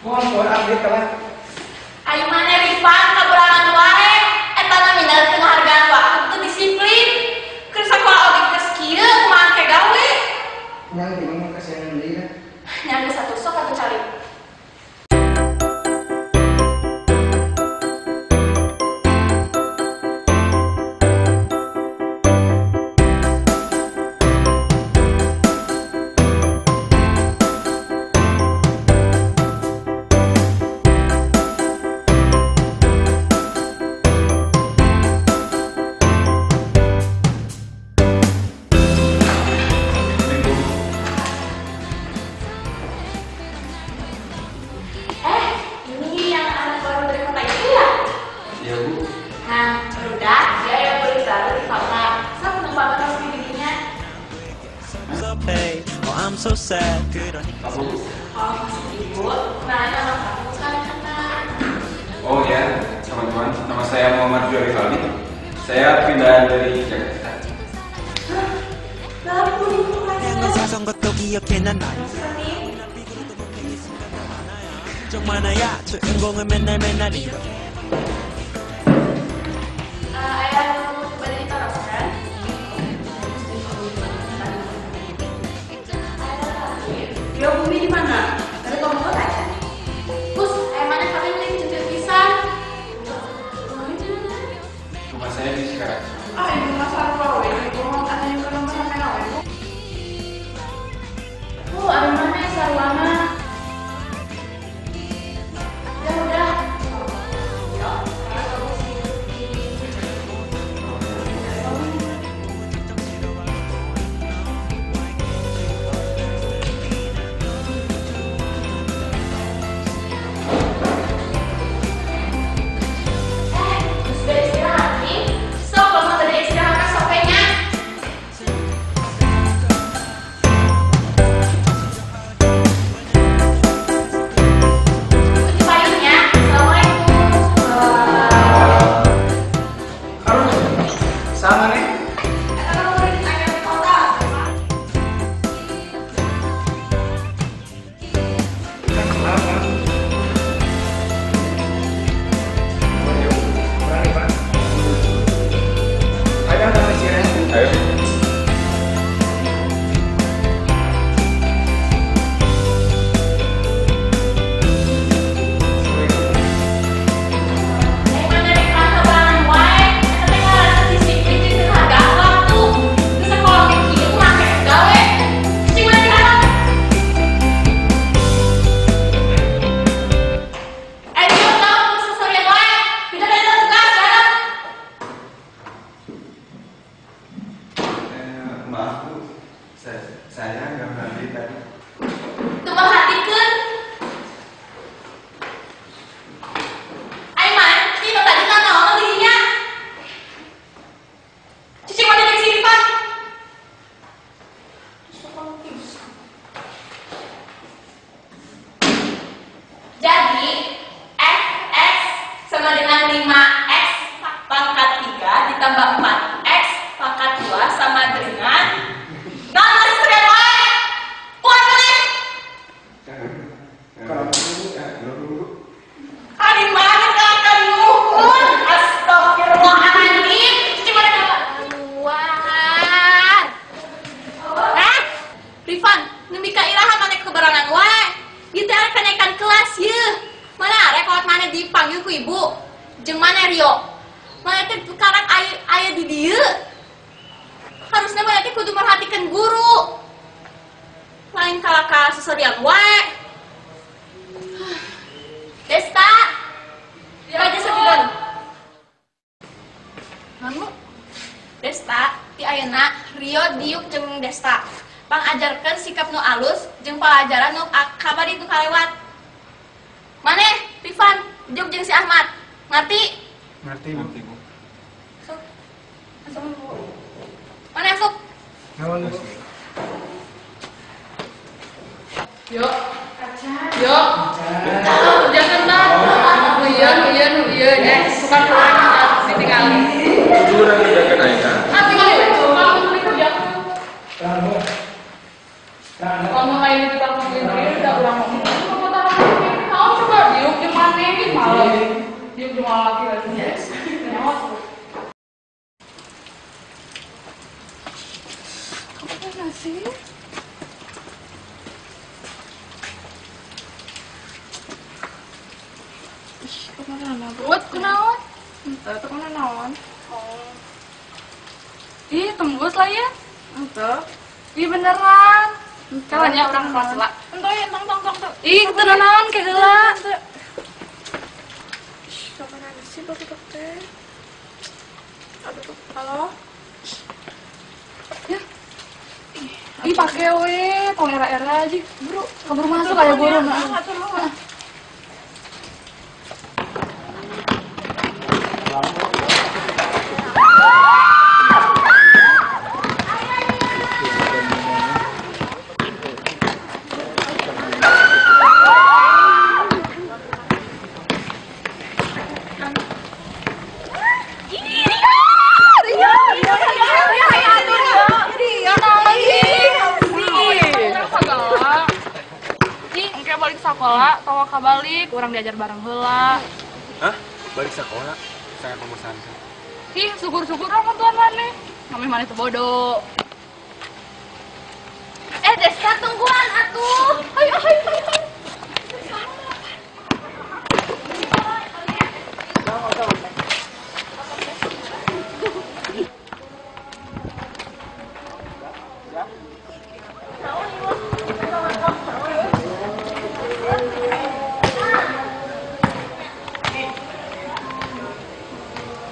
Mohon update teman. Ayo mana Rifan, kaberangan wae. Eta nominal penghargaan waktu itu disiplin. Keur sakola oge geus kieu kumaha ke gawe. Nyang di mana kasihan deui kan. Nyangge satu sok atuh cari. Ini yang anak baru dari kota itu ya? Iya Bu. Nah, udah dia yang beli baru di kota. Saya seneng banget sama bibinya. Oh, I'm so sad. Apa Bu? Oh, masih ibu. Nah, ini orang kamu sekarang kenal. Oh ya, teman-teman, nama saya Muhammad Juari Khalid. Saya pindahan dari Jakarta. Baru itu 내 사선 것도 기억해 난 나이 정 많아야 주인공은 맨날 이렇게 ayah balik taruh kan? Dia bumi di mana? Dari kamu kota ya? Bus, ayah mana kalian lagi centil pisang? Rumah saya di Cikarang. Ah, ibu masalah rawe, ibu mau ada yang belum sampai rawe. Oh, ada mana ya sarwana? Ya udah. Sudah istirahat nih. So, kalau mau dari istirahat ke sopenya. Ikuti payungnya. Assalamualaikum. Harus sama nih. Kalau mau ditanya di kota. Kan kenapa? Berani Pak. Ayo sama Ciren. Ayo. Mana di kantor barang wae, eta teh ngaran disiplin jeung kehargaan waktu. Geus sakola ge kieu mah ke gawe. Cing mana di kantor? Diam tau seserian wae. Pindah dari tugas dalam. Maaf Bu, saya nggak berani tadi. Teu perhatikeun. Aiman, dino tadi kan naon dirinya? Cicing mana dari sini, Pak? Jadi, X sama dengan 5X pangkat 3 ditambah 4X pangkat 2 sama dengan nol sering wae. Kuat meneh. Ari mana kakak nuhun. Astagfirullahaladzim. Cici mana kakak? Luar. Rifan, nemi ka iraha mana keberangan wae. Ieu teh arek kenaikan kelas ye. Mana arek kawat mana dipanggil ku ibu. Jeung mana Rio? Mana teh sekarang aya di dieu. Harusnya mana teh kudu merhatikan guru. Lain kalaka seserian wae. Desta, baca sekian. Manu, Desta, ti ayeuna Rio diuk jeung Desta. Pangajarkeun sikap nu alus jeung pelajaran nu kabari nu kalewat. Maneh, Rifan, diuk jeung si Ahmad. Ngerti? Ngerti Bu. Sok. Asup. Maneh asup. Naon Bu? Yuk. Yuk. Jangan bang. Huyan. Bukan pulang ditinggalin. Jujur yang tidak kenaikan. Tinggal itu. Kalau mau kerja. Rano. Kalau mau kayak gitu, Kumaha sih? Ih, kemana buat kunaon? Ente, itu kemana naon? Oh. Ih, tembus lah ya? Ente. Ih, beneran. Kalanya orang kelas lah. Ente, ya, tong. Ih, itu naon kayak heula. Ih, kemana sih bapak teh? Aduh, halo? Ya. Ih, pakai we, tong era-era aja. Buru, kabur masuk kayak guru nah. Sekolah, tawa kabalik, orang diajar bareng heula. Hah? Balik sekolah? Saya pemesan. Ih, syukur-syukur orang tuan maneh. Namanya maneh teu bodoh. Desa tungguan atuh. Ayo.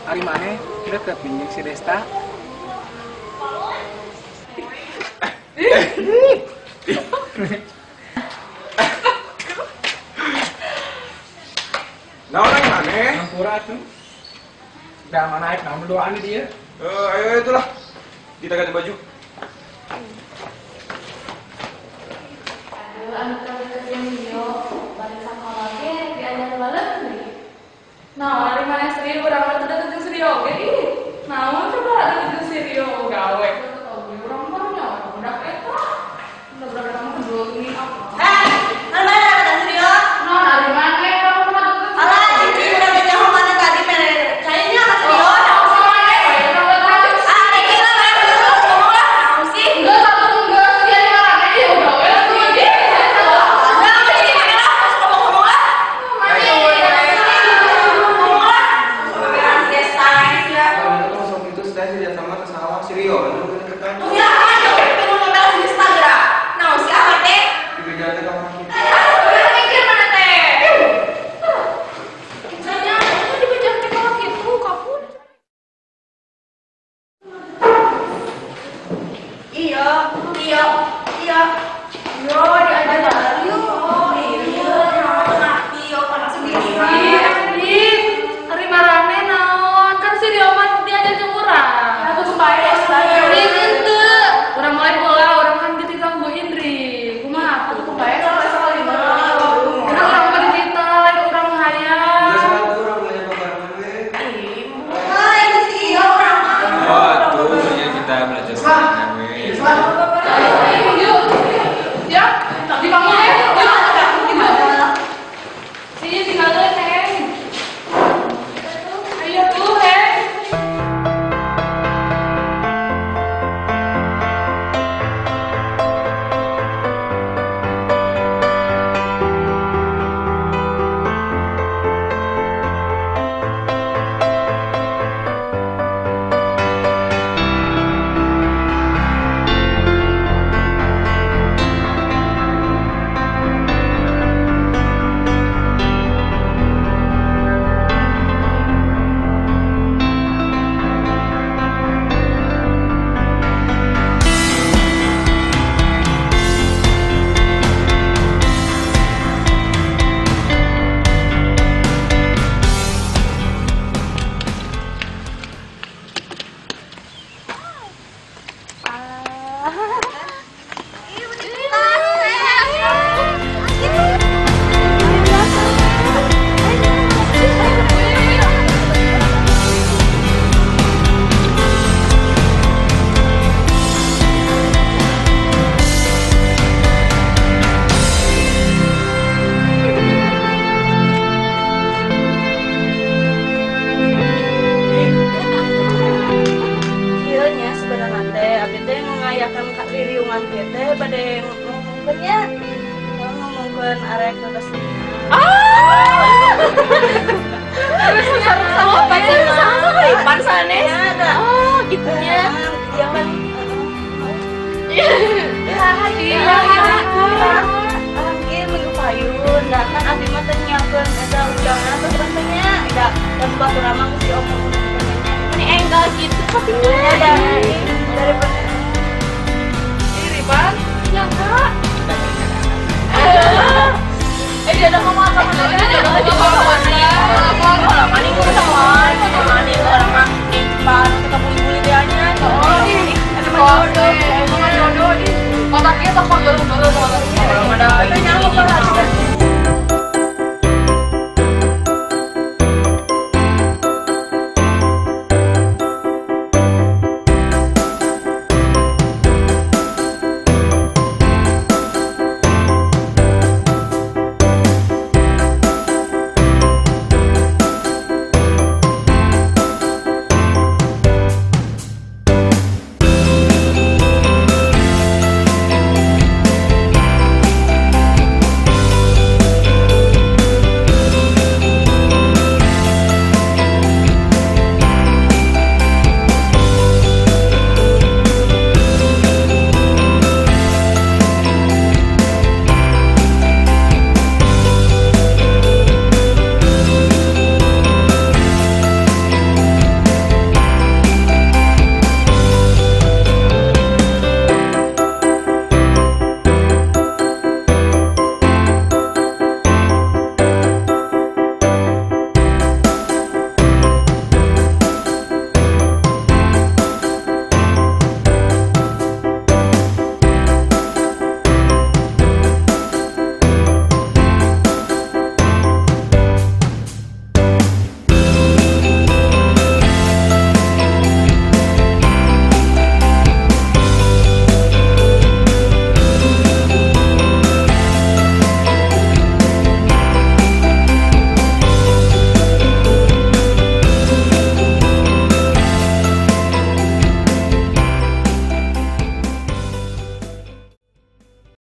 Ari maneh deket minjem si Desta. Naon lagi maneh? Ampura tuh. Udah mana naik, namun doaan dia. Ayo itulah. Kita ganti baju. Nah, hari mana Sri, orang itu deketin Sri oke ih. Nah, coba deketin Sri gawe. Orang banyak, udah eta. Udah berapa lama kedua ini apa? Mana ada Rio? Nah, hari mana orang pernah deketin? Alah, ini udah ngejauh mana tadi mere. Kayaknya Mas Rio. Kita belajar sama Ya. teman kita pada ngomongnya ngomongkan area ke kesini. Terus sama apa sih? Sama Ipan sana. Ya ada. Oh, gitunya. Dia kan Iya. Alhamdulillah minggu payun. Nah kan abdi mah teh nyiapkeun eta undangan terus rasanya da dan baturama mesti omong Ini enggak gitu kopinya. ada dari Ih, Riban. Ya enggak. Dia udah ngomong apa? Dia udah ngomong apa?